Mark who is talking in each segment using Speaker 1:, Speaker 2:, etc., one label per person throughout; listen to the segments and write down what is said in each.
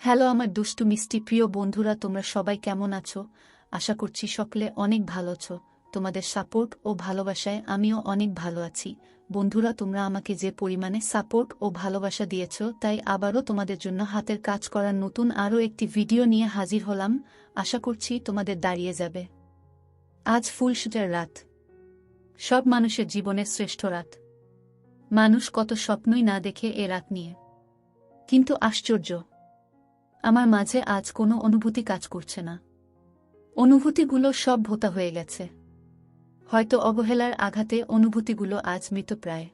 Speaker 1: Hello আমার দুষ্টু মিষ্টি প্রিয় বন্ধুরা, তোমরা সবাই কেমন আছো? আশা করছি সকলে অনেক ভালো আছো। তোমাদের সাপোর্ট ও ভালোবাসায় আমিও অনেক ভালো আছি। বন্ধুরা, তোমরা আমাকে যে পরিমাণে সাপোর্ট ও ভালোবাসা দিয়েছো, তাই আবারও তোমাদের জন্য হাতের কাজ করার নতুন আরও একটি ভিডিও নিয়ে হাজির হলাম। আশা করছি তোমাদের দাঁড়িয়ে যাবে। আজ ফুলসজ্জার রাত, সব মানুষের জীবনের শ্রেষ্ঠ রাত। মানুষ কত স্বপ্নই না দেখে এ রাত নিয়ে, কিন্তু আশ্চর্য, আমার মাঝে আজ কোনো অনুভূতি কাজ করছে না। অনুভূতিগুলো সব ভোঁতা হয়ে গেছে। হয়তো অবহেলার আঘাতে অনুভূতিগুলো আজ মৃতপ্রায়।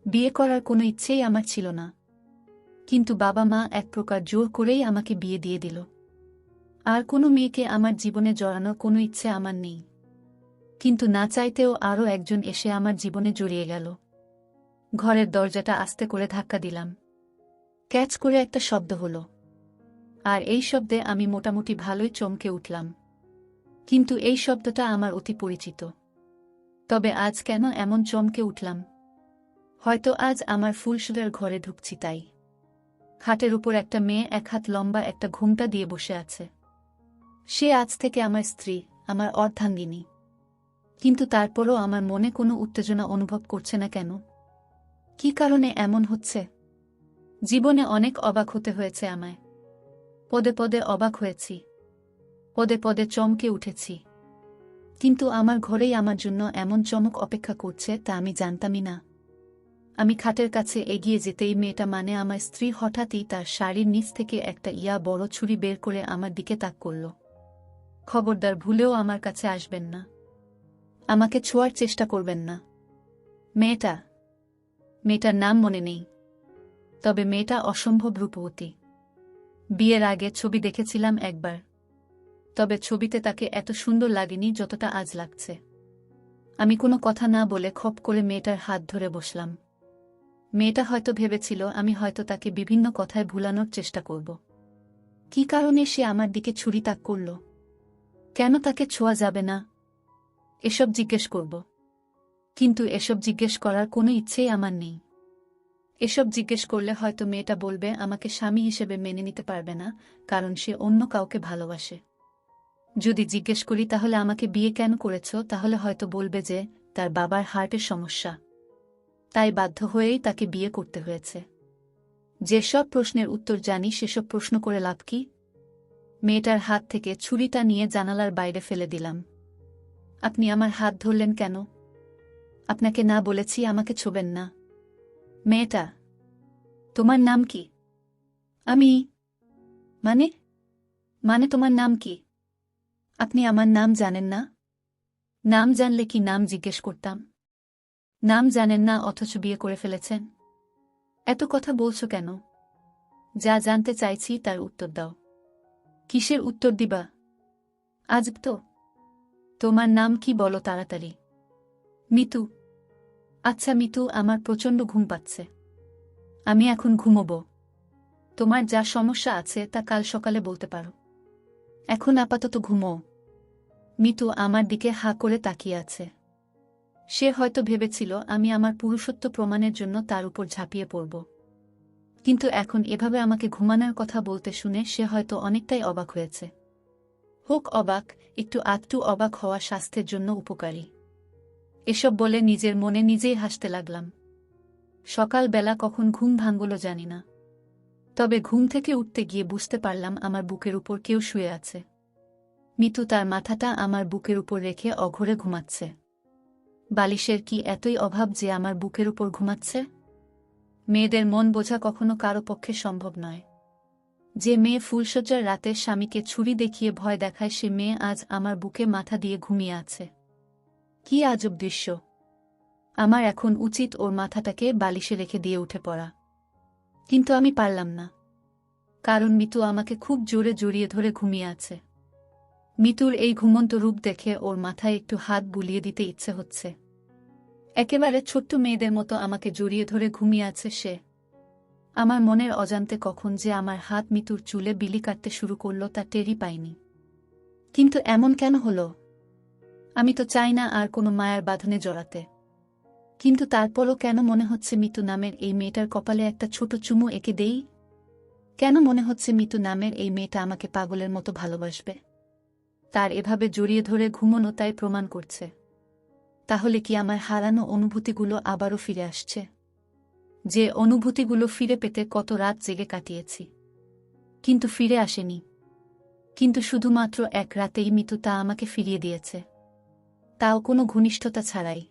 Speaker 1: বিয়ে করার কোনো ইচ্ছেই আমার ছিল না, কিন্তু বাবা মা এক প্রকার জোর করেই আমাকে বিয়ে দিয়ে দিল। আর কোনো মেয়েকে আমার জীবনে জড়ানোর কোনো ইচ্ছে আমার নেই, কিন্তু না চাইতেও আরও একজন এসে আমার জীবনে জড়িয়ে গেল। ঘরের দরজাটা আস্তে করে ধাক্কা দিলাম। ক্যাচ করে একটা শব্দ হলো, আর এই শব্দে আমি মোটামুটি ভালোই চমকে উঠলাম। কিন্তু এই শব্দটা আমার অতি পরিচিত। তবে আজ কেন এমন চমকে উঠলাম? হয়তো আজ আমার ফুলসজ্জার ঘরে ঢুকছি তাই। খাটের উপর একটা মেয়ে এক হাত লম্বা একটা ঘোমটা দিয়ে বসে আছে। সে আজ থেকে আমার স্ত্রী, আমার অর্ধাঙ্গিনী। কিন্তু তারপরও আমার মনে কোনো উত্তেজনা অনুভব করছে না কেন? কী কারণে এমন হচ্ছে? জীবনে অনেক অবাক হতে হয়েছে আমায়। পদে পদে অবাক হয়েছি, পদে পদে চমকে উঠেছি। কিন্তু আমার ঘরেই আমার জন্য এমন চমক অপেক্ষা করছে তা আমি জানতামই না। আমি খাটের কাছে এগিয়ে যেতেই মেয়েটা মানে আমার স্ত্রী হঠাৎই তার শাড়ির নিচ থেকে একটা বড় ছুরি বের করে আমার দিকে তাক করল। খবরদার ভুলেও আমার কাছে আসবেন না, আমাকে ছোঁয়ার চেষ্টা করবেন না। মেয়েটার নাম মনে নেই, তবে মেয়েটা অসম্ভব রূপবতী। বিয়ের আগে ছবি দেখেছিলাম একবার, তবে ছবিতে তাকে এত সুন্দর লাগেনি যতটা আজ লাগছে। আমি কোনো কথা না বলে খপ করে মেয়েটার হাত ধরে বসলাম। মেয়েটা হয়তো ভেবেছিল আমি হয়তো তাকে বিভিন্ন কথায় ভুলানোর চেষ্টা করব। কী কারণে সে আমার দিকে ছুরি তাক করল? কেন তাকে ছোঁয়া যাবে না? এসব জিজ্ঞেস করব, কিন্তু এসব জিজ্ঞেস করার কোনো ইচ্ছেই আমার নেই। এসব জিজ্ঞেস করলে হয়তো মেয়েটা বলবে আমাকে স্বামী হিসেবে মেনে নিতে পারবে না, কারণ সে অন্য কাউকে ভালোবাসে। যদি জিজ্ঞেস করি তাহলে আমাকে বিয়ে কেন করেছ, তাহলে হয়তো বলবে যে তার বাবার হার্টের সমস্যা, তাই বাধ্য হয়েই তাকে বিয়ে করতে হয়েছে। যেসব প্রশ্নের উত্তর জানি সেসব প্রশ্ন করে লাভ কি? মেয়েটার হাত থেকে ছুরিটা নিয়ে জানালার বাইরে ফেলে দিলাম। আপনি আমার হাত ধরলেন কেন? আপনাকে না বলেছি আমাকে ছোবেন না। মেয়েটা, তোমার নাম কি? আমি মানে মানে তোমার নাম কি? আপনি আমার নাম জানেন না? নাম জানলে কি নাম জিজ্ঞেস করতাম? নাম জানেন না অথচ বিয়ে করে ফেলেছেন। এত কথা বলছো কেন? যা জানতে চাইছি তার উত্তর দাও। কিসের উত্তর দিবা? আজব তো। তোমার নাম কি বলো তাড়াতাড়ি। মিতু। আচ্ছা মিতু, আমার প্রচণ্ড ঘুম পাচ্ছে, আমি এখন ঘুমোবো। তোমার যা সমস্যা আছে তা কাল সকালে বলতে পারো, এখন আপাতত ঘুমোও। মিতু আমার দিকে হাঁ করে তাকিয়ে আছে। সে হয়তো ভেবেছিল আমি আমার পুরুষত্ব প্রমাণের জন্য তার উপর ঝাঁপিয়ে পড়ব, কিন্তু এখন এভাবে আমাকে ঘুমানোর কথা বলতে শুনে সে হয়তো অনেকটাই অবাক হয়েছে। হোক অবাক, একটু আধটু অবাক হওয়া স্বাস্থ্যের জন্য উপকারী। এসব বলে নিজের মনে নিজেই হাসতে লাগলাম। সকালবেলা কখন ঘুম ভাঙল জানি না, তবে ঘুম থেকে উঠতে গিয়ে বুঝতে পারলাম আমার বুকের উপর কেউ শুয়ে আছে। মিতু তার মাথাটা আমার বুকের উপর রেখে অঘোরে ঘুমাচ্ছে। বালিশের কি এতই অভাব যে আমার বুকের উপর ঘুমাচ্ছে? মেয়েদের মন বোঝা কখনো কারো পক্ষে সম্ভব নয়। যে মেয়ে ফুলসজ্জার রাতে স্বামীকে ছুরি দেখিয়ে ভয় দেখায়, সে মেয়ে আজ আমার বুকে মাথা দিয়ে ঘুমিয়ে আছে। কি আজব দৃশ্য! আমার এখন উচিত ওর মাথাটাকে বালিশে রেখে দিয়ে উঠে পড়া, কিন্তু আমি পারলাম না, কারণ মিতু আমাকে খুব জোরে জড়িয়ে ধরে ঘুমিয়ে আছে। মিতুর এই ঘুমন্ত রূপ দেখে ওর মাথায় একটু হাত বুলিয়ে দিতে ইচ্ছে হচ্ছে। একেবারে ছোট্ট মেয়েদের মতো আমাকে জড়িয়ে ধরে ঘুমিয়ে আছে সে। আমার মনের অজান্তে কখন যে আমার হাত মিতুর চুলে বিলি কাটতে শুরু করল তা টেরই পাইনি। কিন্তু এমন কেন হলো? আমি তো চাই না আর কোনো মায়ার বাঁধনে জড়াতে, কিন্তু তারপরও কেন মনে হচ্ছে মিতু নামের এই মেয়েটার কপালে একটা ছোট চুমু এঁকে দেই। কেন মনে হচ্ছে মিতু নামের এই মেয়েটা আমাকে পাগলের মতো ভালোবাসবে? তার এভাবে জড়িয়ে ধরে ঘুমোনো তাই প্রমাণ করছে। তাহলে কি আমার হারানো অনুভূতিগুলো আবারও ফিরে আসছে? যে অনুভূতিগুলো ফিরে পেতে কত রাত জেগে কাটিয়েছি, কিন্তু ফিরে আসেনি। কিন্তু শুধুমাত্র এক রাতেই মিতু তা আমাকে ফিরিয়ে দিয়েছে, তাও কোনো ঘনিষ্ঠতা ছাড়াই।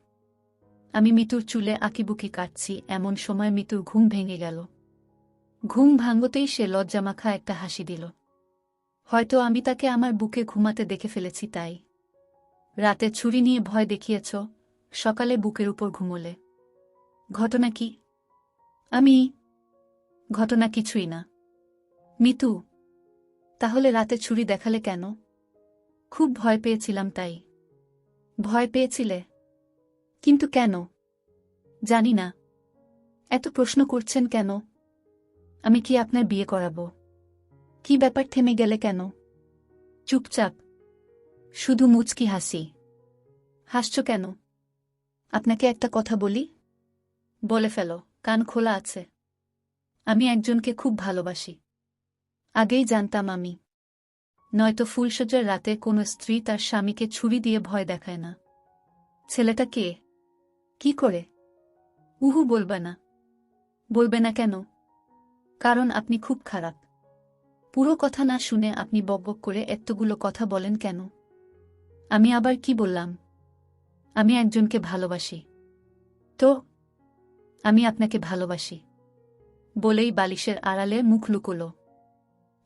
Speaker 1: আমি মিতুর চুলে আঁকিবুকি কাটছি, এমন সময় মিতুর ঘুম ভেঙে গেল। ঘুম ভাঙতেই সে লজ্জামাখা একটা হাসি দিল। হয়তো আমি তাকে আমার বুকে ঘুমাতে দেখে ফেলেছি তাই। রাতে ছুরি নিয়ে ভয় দেখিয়েছ, সকালে বুকের উপর ঘুমোলে। ঘটনা কি? ঘটনা কিছুই না। মিতু, তাহলে রাতে ছুরি দেখালে কেন? খুব ভয় পেয়েছিলাম তাই। ভয় পেয়েছিলে? কিন্তু কেন? জানি না। এত প্রশ্ন করছেন কেন? আমি কি আপনার বিয়ে করাবো? কি ব্যাপার, থেমে গেলে কেন? চুপচাপ। শুধু মুচকি হাসি। হাসছ কেন? আপনাকে একটা কথা বলি? বলে ফেলো, কান খোলা আছে। আমি একজনকে খুব ভালোবাসি। আগেই জানতাম আমি। নয়তো ফুলসজ্জার রাতে কোনো স্ত্রী তার স্বামীকে ছুরি দিয়ে ভয় দেখায় না। ছেলেটা কে? কি করে? উহু বলবে না। বলবে না কেন? কারণ আপনি খুব খারাপ। পুরো কথা না শুনে আপনি বকবক করে এতগুলো কথা বলেন কেন? আমি আবার কি বললাম? আমি একজনকে ভালোবাসি। তো? আমি আপনাকে ভালোবাসি বলেই বালিশের আড়ালে মুখ লুকোল।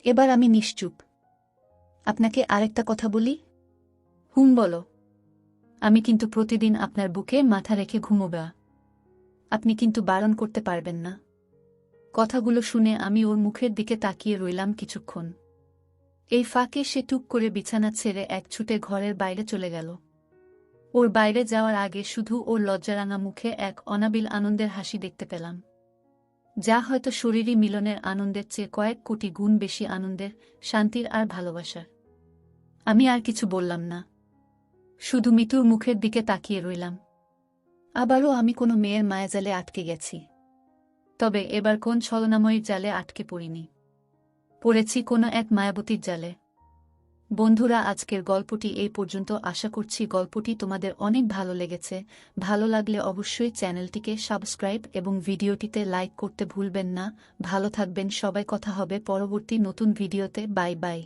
Speaker 1: এবার আমি নিশ্চুপ। আপনাকে আরেকটা কথা বলি? বলো। আমি কিন্তু প্রতিদিন আপনার বুকে মাথা রেখে ঘুমোবা। আপনি কিন্তু বারণ করতে পারবেন না। কথাগুলো শুনে আমি ওর মুখের দিকে তাকিয়ে রইলাম কিছুক্ষণ। এই ফাঁকে সে টুক করে বিছানা ছেড়ে এক ছুটে ঘরের বাইরে চলে গেল। ওর বাইরে যাওয়ার আগে শুধু ওর লজ্জারাঙা মুখে এক অনাবিল আনন্দের হাসি দেখতে পেলাম, যা হয়তো শরীরী মিলনের আনন্দের চেয়ে কয়েক কোটি গুণ বেশি আনন্দের, শান্তির আর ভালোবাসার। আমি আর কিছু বললাম না, শুধু মিতুর মুখের দিকে তাকিয়ে রইলাম। আবারও আমি কোনো মেয়ের মায়াজালে আটকে গেছি। তবে এবার কোন ছলনাময়ীর জালে আটকে পড়িনি, পড়েছি কোনো এক মায়াবতীর জালে। বন্ধুরা, আজকের গল্পটি এই পর্যন্ত। আশা করছি গল্পটি তোমাদের অনেক ভালো লেগেছে। ভালো লাগলে অবশ্যই চ্যানেলটিকে সাবস্ক্রাইব এবং ভিডিওটিতে লাইক করতে ভুলবেন না। ভালো থাকবেন সবাই, কথা হবে পরবর্তী নতুন ভিডিওতে। Bye bye.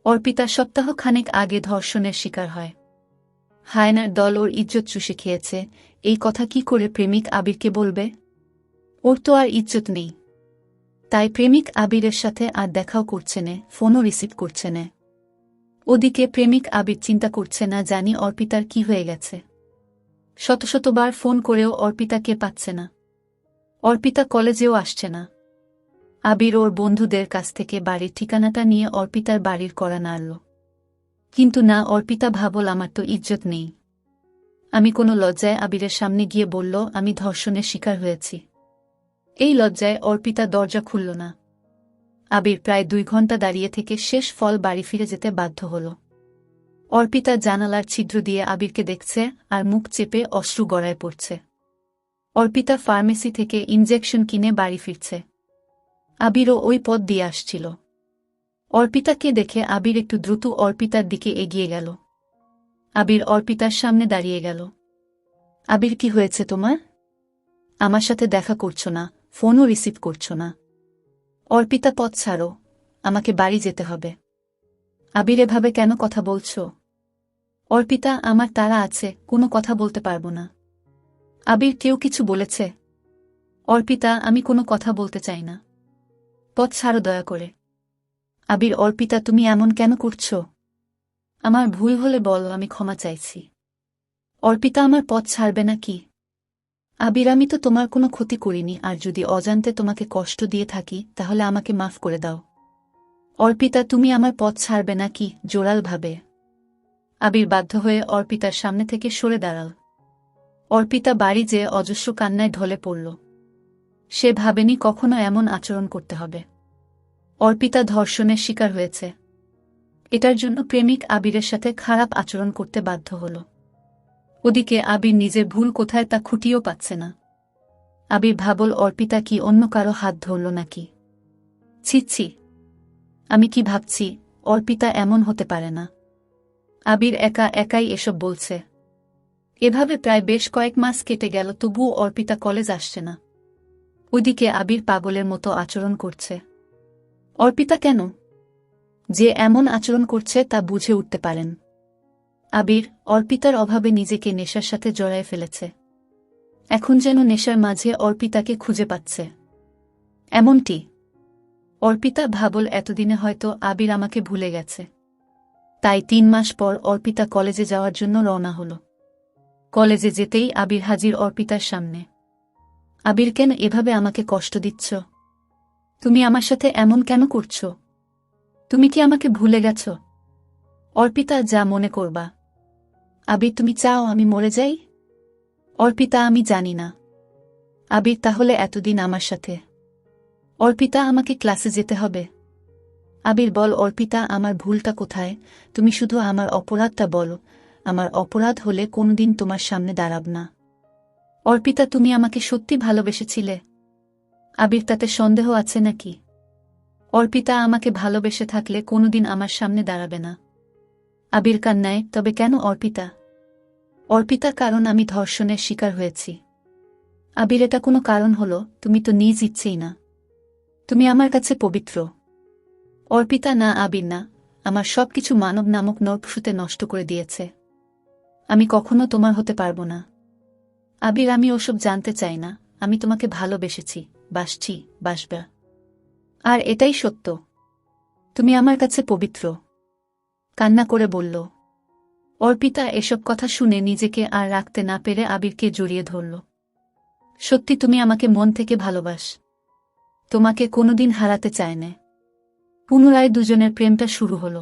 Speaker 1: অর্পিতা সপ্তাহ খানেক আগে ধর্ষণের শিকার হয়। হায়নার দল ওর ইজ্জত চুষে খেয়েছে। এই কথা কি করে প্রেমিক আবিরকে বলবে? ওর তো আর ইজ্জত নেই। তাই প্রেমিক আবিরের সাথে আর দেখাও করছে না, ফোনও রিসিভ করছে না। ওদিকে প্রেমিক আবির চিন্তা করছে না জানি অর্পিতার কি হয়ে গেছে। শত শতবার ফোন করেও অর্পিতাকে পাচ্ছে না। অর্পিতা কলেজেও আসছে না। আবির ওর বন্ধুদের কাছ থেকে বাড়ির ঠিকানাটা নিয়ে অর্পিতার বাড়ির কড়া নাড়ল। কিন্তু না, অর্পিতা ভাবল আমার তো ইজ্জত নেই। আমি কোনো লজ্জায় আবিরের সামনে গিয়ে বলল আমি ধর্ষণের শিকার হয়েছি। এই লজ্জায় অর্পিতা দরজা খুলল না। আবির প্রায় 2 ঘন্টা দাঁড়িয়ে থেকে শেষ ফল বাড়ি ফিরে যেতে বাধ্য হল। অর্পিতা জানালার ছিদ্র দিয়ে আবিরকে দেখছে আর মুখ চেপে অশ্রু গড়ায় পড়ছে। অর্পিতা ফার্মেসি থেকে ইনজেকশন কিনে বাড়ি ফিরছে। আবিরও ওই পথ দিয়ে আসছিল। অর্পিতাকে দেখে আবির একটু দ্রুত অর্পিতার দিকে এগিয়ে গেল। আবির অর্পিতার সামনে দাঁড়িয়ে গেল। আবির, কি হয়েছে তোমার? আমার সাথে দেখা করছো না, ফোনও রিসিভ করছো না। অর্পিতা, পথ ছাড়ো, আমাকে বাড়ি যেতে হবে। আবির, এভাবে কেন কথা বলছো? অর্পিতা, আমার তাড়া আছে, কোনো কথা বলতে পারবো না। আবির, কেউ কিছু বলেছে? অর্পিতা, আমি কোনো কথা বলতে চাই না। পথ ছাড়ো দয়া করে। আবির, অর্পিতা, তুমি এমন কেন করছো? আমার ভুল হলে বলো, আমি ক্ষমা চাইছি। অর্পিতা, আমার পথ ছাড়বে না কি? আবির, আমি তো তোমার কোনো ক্ষতি করিনি, আর যদি অজান্তে তোমাকে কষ্ট দিয়ে থাকি তাহলে আমাকে মাফ করে দাও। অর্পিতা, তুমি আমার পথ ছাড়বে না কি? জোরালভাবে। আবির বাধ্য হয়ে অর্পিতার সামনে থেকে সরে দাঁড়াল। অর্পিতা বাড়ি যেয়ে অজস্র কান্নায় ঢলে পড়ল। সে ভাবেনি কখনো এমন আচরণ করতে হবে। অর্পিতা ধর্ষণের শিকার হয়েছে, এটার জন্য প্রেমিক আবিরের সাথে খারাপ আচরণ করতে বাধ্য হল। ওদিকে আবির নিজের ভুল কোথায় তা খুঁটিয়েও পাচ্ছে না। আবির ভাবল, অর্পিতা কি অন্য কারো হাত ধরল নাকি? ছি ছি, আমি কি ভাবছি, অর্পিতা এমন হতে পারে না। আবির একা একাই এসব বলছে। এভাবে প্রায় বেশ কয়েক মাস কেটে গেল, তবুও অর্পিতা কলেজ আসছে না। ওইদিকে আবির পাগলের মতো আচরণ করছে। অর্পিতা কেন যে এমন আচরণ করছে তা বুঝে উঠতে পারেন আবির। অর্পিতার অভাবে নিজেকে নেশার সাথে জড়ায় ফেলেছে। এখন যেন নেশার মাঝে অর্পিতাকে খুঁজে পাচ্ছে। এমনটি অর্পিতা ভাবল এতদিনে হয়তো আবির আমাকে ভুলে গেছে। তাই 3 মাস পর অর্পিতা কলেজে যাওয়ার জন্য রওনা হল। কলেজে যেতেই আবির হাজির অর্পিতার সামনে। আবির, কেন এভাবে আমাকে কষ্ট দিচ্ছ? তুমি আমার সাথে এমন কেন করছ? তুমি কি আমাকে ভুলে গেছ? অর্পিতা, যা মনে করবা। আবির, তুমি চাও আমি মরে যাই? অর্পিতা, আমি জানি না। আবির, তাহলে এতদিন আমার সাথে? অর্পিতা, আমাকে ক্লাসে যেতে হবে। আবির, বল অর্পিতা, আমার ভুলটা কোথায়? তুমি শুধু আমার অপরাধটা বলো। আমার অপরাধ হলে কোনোদিন তোমার সামনে দাঁড়াব না। অর্পিতা, তুমি আমাকে সত্যি ভালোবেসেছিলে? আবির, তাতে সন্দেহ আছে নাকি? অর্পিতা, আমাকে ভালোবেসে থাকলে কোনোদিন আমার সামনে দাঁড়াবে না। আবির কান্নায়, তবে কেন অর্পিতা? অর্পিতা, কারণ আমি ধর্ষণের শিকার হয়েছি। আবির, এটা কোনো কারণ হলো? তুমি তো নিজ ইচ্ছেই না। তুমি আমার কাছে পবিত্র। অর্পিতা, না আবির না, আমার সবকিছু মানব নামক নরপশুতে নষ্ট করে দিয়েছে। আমি কখনো তোমার হতে পারবো না। আবির, আমি ওসব জানতে চাই না। আমি তোমাকে ভালোবেসেছি, বাসছি, বাসবা। আর এটাই সত্য। তুমি আমার কাছে পবিত্র। কান্না করে বলল অর্পিতা। এসব কথা শুনে নিজেকে আর রাখতে না পেরে আবিরকে জড়িয়ে ধরল। সত্যি তুমি আমাকে মন থেকে ভালোবাস। তোমাকে কোনোদিন হারাতে চায় না। পুনরায় দুজনের প্রেমটা শুরু হলো।